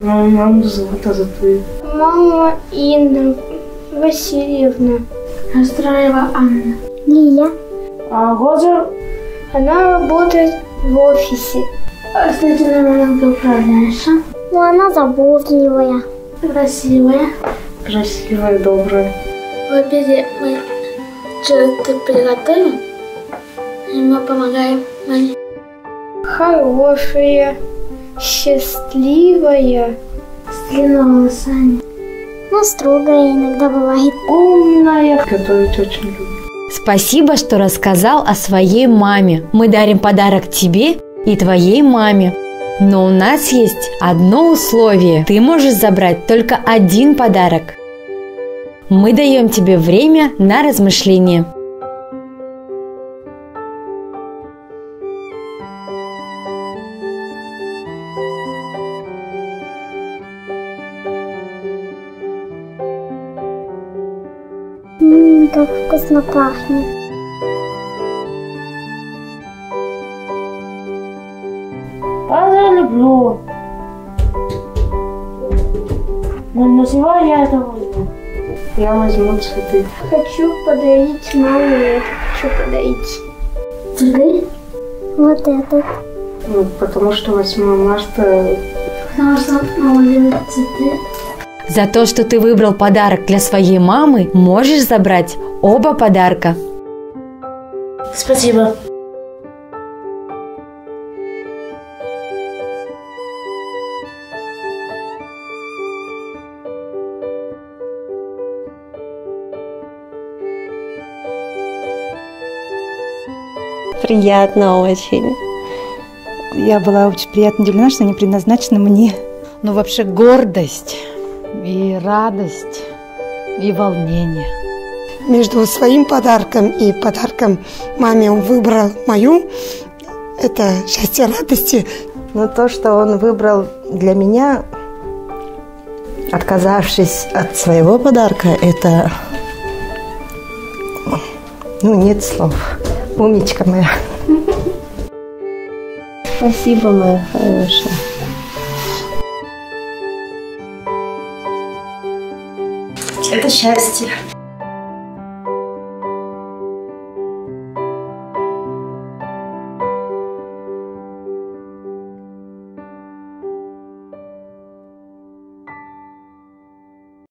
Мою маму зовут Азатуева. Мама Инна Васильевна. Настроева Анна. Лиля. А Роза? Она работает в офисе. Остальная маленькая управляющая. Но она заботливая. Красивая. Красивая, добрая. В обеде мы что-то приготовим, и мы помогаем маме. Хорошая, счастливая. С длинными волосами. Но строгая иногда бывает. Умная. Готовить очень люблю. Спасибо, что рассказал о своей маме. Мы дарим подарок тебе и твоей маме. Но у нас есть одно условие. Ты можешь забрать только один подарок. Мы даем тебе время на размышление. Как вкусно пахнет. Я люблю. Но сегодня я это возьму. Я возьму цветы. Хочу подарить маме это. Хочу подарить. Цветы? Вот это. Ну, потому что 8 марта... Потому что мама любит цветы. За то, что ты выбрал подарок для своей мамы, можешь забрать оба подарка. Спасибо. Приятно очень. Я была очень приятно удивлена, что они предназначены мне. Но вообще гордость и радость и волнение. Между своим подарком и подарком маме он выбрал мою. Это счастье, радости. Но то, что он выбрал для меня, отказавшись от своего подарка, это... нет слов. Умничка моя. Спасибо, моя хорошая. Это счастье.